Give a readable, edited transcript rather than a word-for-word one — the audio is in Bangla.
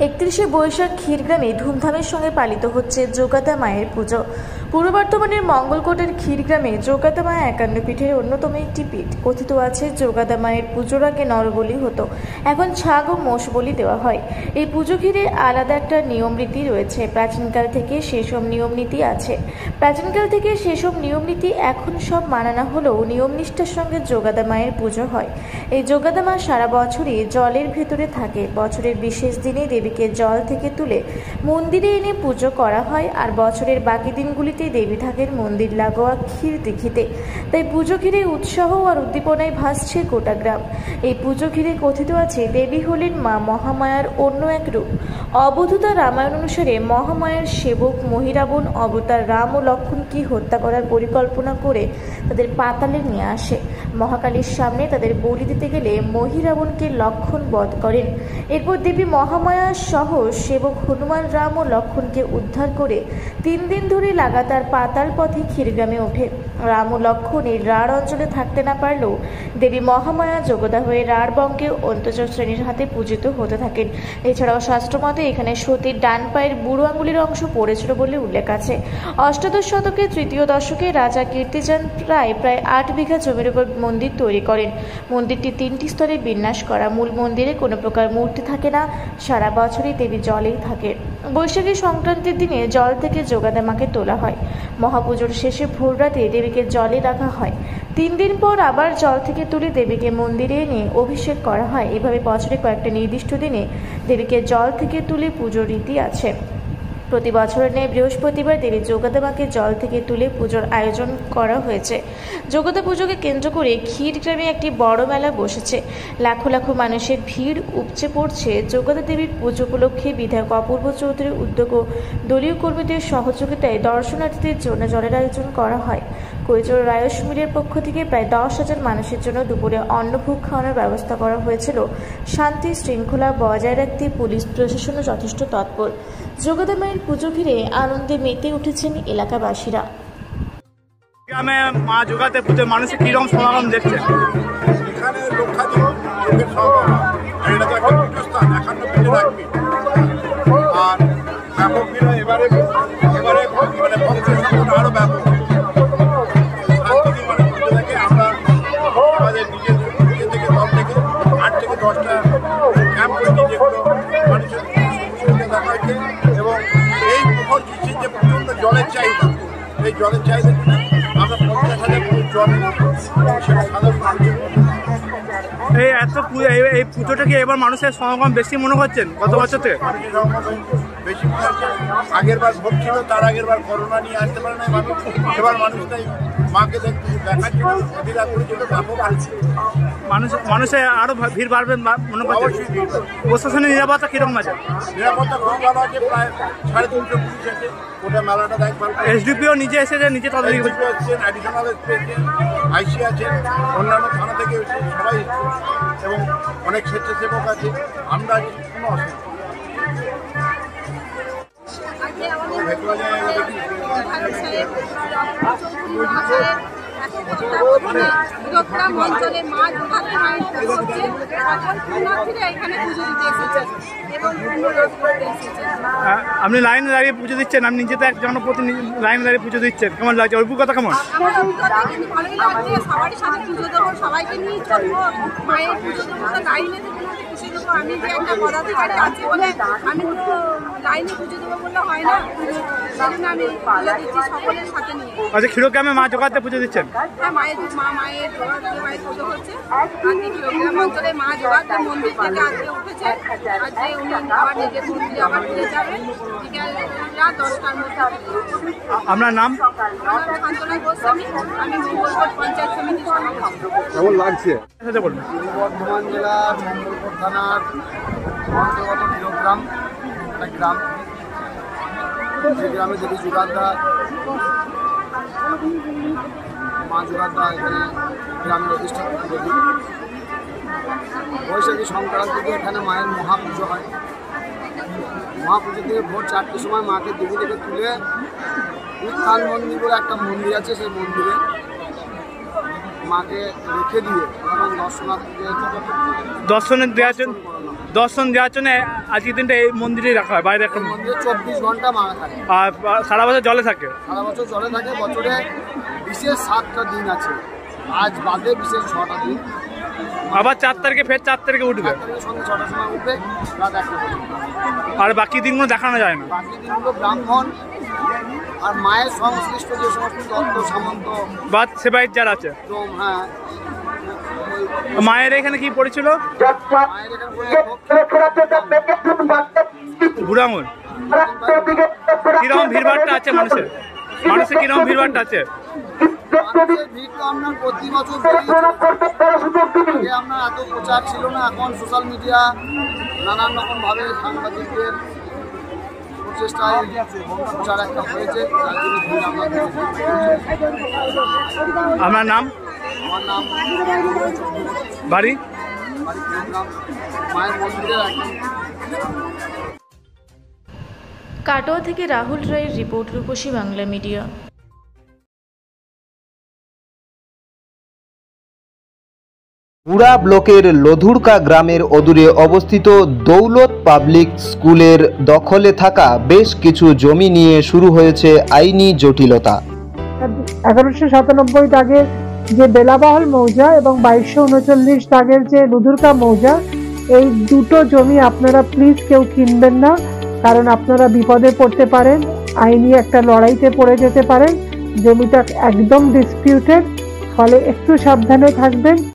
31শে বৈশাখ ক্ষীরগ্রামে ধুমধামের সঙ্গে পালিত হচ্ছে যোগাদা মায়ের পুজো। পূর্ব বর্ধমানের মঙ্গলকোটের ক্ষীরগ্রামে যোগাদা মা একান্ন পীঠের অন্যতম একটি পীঠ। কথিত আছে যোগাদা মায়ের পুজোর আগে নরবলি হতো, এখন ছাগ ও মোষ বলি দেওয়া হয়। এই পুজো ঘিরে আলাদা একটা নিয়ম রীতি রয়েছে। প্রাচীনকাল থেকে সেসব নিয়ম নীতি আছে। প্রাচীনকাল থেকে সেসব নিয়ম নীতি এখন সব মানানো হলেও নিয়ম নিষ্ঠার সঙ্গে যোগাদা মায়ের পুজো হয়। এই যোগাদা মা সারা বছরই জলের ভেতরে থাকে। বছরের বিশেষ দিনে দেবীকে জল থেকে তুলে মন্দিরে এনে পুজো করা হয়, আর বছরের বাকি দিনগুলিতে দেবী থাকেন মন্দির লাগোয়া ক্ষীর দিঘিতে। তাই পুজো ঘিরে উৎসাহ আর উদ্দীপনায় ভাসছে গোটা গ্রাম। এই পুজো ঘিরে কথিত আছে দেবী হলেন মা মহামায়ার অন্য এক রূপ। অবধূতা রামায়ণ অনুসারে মহামায়ার সেবক মহিরাবণ অবতার রাম ও লক্ষ্মণকে হত্যা করার পরিকল্পনা করে তাদের পাতালে নিয়ে আসে। মহাকালীর সামনে তাদের বলি দিতে গেলে মহিরাবণকে লক্ষ্মণ বধ করেন। এরপর দেবী মহামায়া সহ সেবক হনুমান রাম ও লক্ষ্মণকে উদ্ধার করে 3 দিন ধরে লাগাতার পাতাল পথে ক্ষীরগ্রামে ওঠে। রাম ও লক্ষ্মণ এই রাঢ় অঞ্চলে থাকতে না পারলেও দেবী মহামায়া যোগদা হয়ে রাঢ় বঙ্গে অন্তজ শ্রেণীর হাতে পূজিত হতে থাকেন। এছাড়াও শাস্ত্রমতে এখানে সতীর ডান পায়ের বুড়ো আঙুলের অংশ পড়েছিল বলে উল্লেখ আছে। অষ্টাদশ শতকের তৃতীয় দশকে রাজা কীর্তিচাঁদ রায় প্রায় 8 বিঘা জমির উপর মন্দির তৈরি করেন। মন্দিরটি 3টি স্তরে বিন্যাস করা। মূল মন্দিরে কোনো প্রকার মূর্তি থাকে না, সারা বছরই দেবী জলেই থাকে। বৈশাখী সংক্রান্তির দিনে জল থেকে যোগাদা মাকে তোলা হয়। মহাপুজোর শেষে ভোররাতে দেবীকে জলে রাখা হয়। 3 দিন পর আবার জল থেকে তুলে দেবীকে মন্দিরে এনে অভিষেক করা হয়। এভাবে বছরে কয়েকটা নির্দিষ্ট দিনে দেবীকে জল থেকে তুলে পুজোর রীতি আছে। প্রতি বছরের ন্যায় বৃহস্পতিবার দেবী যোগাদা মাকে জল থেকে তুলে পুজোর আয়োজন করা হয়েছে। যোগাদা পুজোকে কেন্দ্র করে ক্ষীরগ্রামে একটি বড় মেলা বসেছে। লাখো লাখো মানুষের ভিড় উপচে পড়ছে। যোগাদা দেবীর পুজো উপলক্ষে বিধায়ক অপূর্ব চৌধুরীর উদ্যোগ ও দলীয় কর্মীদের সহযোগিতায় দর্শনার্থীদের জন্য জলের আয়োজন করা হয়। কৈচর রায়স মিলের পক্ষ থেকে প্রায় 10,000 মানুষের জন্য দুপুরে অন্নভোগ খাওয়ানোর ব্যবস্থা করা হয়েছিল। শান্তি শৃঙ্খলা বজায় রাখতে পুলিশ প্রশাসনও যথেষ্ট তৎপর। যোগাদা মায়ের পুজো ঘিরে আনন্দে মেতে উঠেছেন এলাকাবাসীরা। গ্রামে মা যোগাতে পুজো মানুষের কিরকম সমাগম দেখছে? এখানে লক্ষাধিক লোকের সমাগম। এটা তো একটা পীঠস্থান, 51 পীঠে রাখবি। আর ব্যাপক ভিড় এবারে মানে ভক্তের সংখ্যা আরো ব্যাপক। শান্তি মানে পুজো থেকে আমরা আমাদের নিজের থেকে দল থেকে 8 থেকে 10টা ক্যাম্প করেছি, যেগুলো মানুষের সুবিধা দেখাচ্ছে। এবং এই প্রখর গ্রীষ্মের যে প্রচণ্ড জলের চাহিদা, এই জলের চাহিদা আমরা 50,000 জল সেটা সাধারণ মানুষের এই পুজোটা কি এবার মানুষের সমাগম বেশি মনে করছেন গত বছর থেকে? মানুষের সমাগম বেশি মনে হচ্ছে। আগের বার ভোট ছিল, তার আগের বার করোনা নিয়ে আসতে পারে না মানুষ। এবার মানুষ তাই মাকে দেখাচ্ছিল, প্রতিটা করেছিল, ব্যাপক আসছে। মানুষের আরো ভিড় বাড়বে মনে করছে। প্রশাসনের নিরাপত্তা কিরকম আছে? নিরাপত্তা খুব ভালো আছে। প্রায় 350 পুলিশ আছে। ওটা মেলাটা দেখবার এসডিপিও নিজে এসেছে, নিজে তদারকি করছেন, অ্যাডিশনাল এসপি আছেন, আইসি আছেন, অন্যান্য থানা থেকে সবাই, এবং অনেক স্বেচ্ছাসেবক আছে। আমরা কোনো অঞ্চলে মা যোগাদা মায়ের পুজো হচ্ছে। এখানে পুজো দিতে এসেছে এবং আপনি লাইনে দাঁড়িয়ে পুজো দিচ্ছেন, আপনি নিজে তো এক জনপ্রতি লাইনে দাঁড়িয়ে পুজো দিচ্ছেন, কেমন লাগছে? অভিজ্ঞতা কেমন? আমার অভিজ্ঞতা কিন্তু ভালোই লাগছে। সবারই সাথে পুজো দেবো, সবাইকে নিয়ে চলবো, মায়ের পুজো দেবো, তো লাইনে দেবো না পুজো দেবো। আমি যে একটা পদাধিকারী আছি বলে আমি তো লাইনে পুজো দেবো বললে হয় না, সেই জন্য আমি পুজো দিচ্ছি সকলের সাথে নিয়ে। আচ্ছা, ক্ষীরগ্রামে মা যোগাতে পুজো দিচ্ছেন? হ্যাঁ, মায়ের যোগাতে মায়ের পুজো হচ্ছে। আজকে ক্ষীরগ্রাম অঞ্চলে মা যোগাতে মন্দির থেকে আজকে উঠেছে। আজকে উনি আবার নিজের মন্দিরে আবার ফিরে যাবেন বিকেল 10টার মধ্যে। আপনার নাম? আমার নাম শান্তনা গোস্বামী, আমি মঙ্গলকোট পঞ্চায়েত সমিতির সভাপতি। কেমন লাগছে? পূর্ব বর্ধমান জেলার মঙ্গলকোট থানার অন্তর্গত ক্ষীরগ্রাম একটা গ্রাম। সেই গ্রামে দেবী যোগাদা মা যোগাদা এখানে গ্রামের অধিষ্ঠাত্রী দেবী। বৈশাখী সংক্রান্তিতে এখানে মায়ের মহাপুজো হয়। মহাপুজো থেকে ভোর 4টের সময় মাকে দেবী থেকে তুলে উত্থান মন্দির বলে একটা মন্দির আছে, সেই মন্দিরে মাকে রেখে দিয়ে এবং দর্শনার্থীদের দর্শনে দেওয়ার জন্য দর্শন দেওয়ার জন্য আজকের দিনটা এই মন্দিরে রাখা হয়, বাইরে একটা মন্দিরে 24 ঘন্টা মারা থাকে, আর সারা বছর জলে থাকে। সারা বছর জলে থাকে। বছরে বিশেষ 7টা দিন আছে, আজ বাদে বিশেষ 6টা দিন। আবার 4 তারিখে ফের 4 তারিখে উঠবে, সন্ধ্যে 6টার সময় উঠবে, রাত 1টা পর্যন্ত। আর বাকি দিনগুলো দেখানো যায় না। বাকি দিনগুলো ব্রাহ্মণ আর মায়ের সংশ্লিষ্ট যে সমস্ত দত্ত সামন্ত বা সেবায়িত যারা আছে, হ্যাঁ, মায়ের এখানে কি পড়েছিল? মায়ের এখানে বুড়াঙ্গুল। কিরকম ভিড়ভাড়টা আছে মানুষের কিরকম ভিড়ভাড়টা আছে? মানুষের ভিড় তো আপনার প্রতি বছর আগে আপনার এত প্রচার ছিল না, এখন সোশ্যাল মিডিয়া নানান রকম ভাবে সাংবাদিকদের প্রচেষ্টায় প্রচার একটা হয়েছে, তার জন্য ভিড় আমরা দেখেছি। আপনার নাম? আমার নাম বাড়ি? মায়ের মন্দিরের একদম। কাটোয়া থেকে রাহুল রায়ের রিপোর্ট, রূপসী বাংলা মিডিয়া। পুরা ব্লকের লধুরকা গ্রামের অদূরে অবস্থিত দৌলত পাবলিক স্কুলের দখলে থাকা বেশ কিছু জমি নিয়ে শুরু হয়েছে আইনি জটিলতা। 1197 দাগের যে বেলাবহল মৌজা এবং 2239 দাগের যে লধুরকা মৌজা, এই দুটো জমি আপনারা প্লিজ কেউ কিনবেন না, কারণ আপনারা বিপদে পড়তে পারেন, আইনি একটা লড়াইতে পড়ে যেতে পারেন। জমিটা একদম ডিসপিউটেড, ফলে একটু সাবধানে থাকবেন।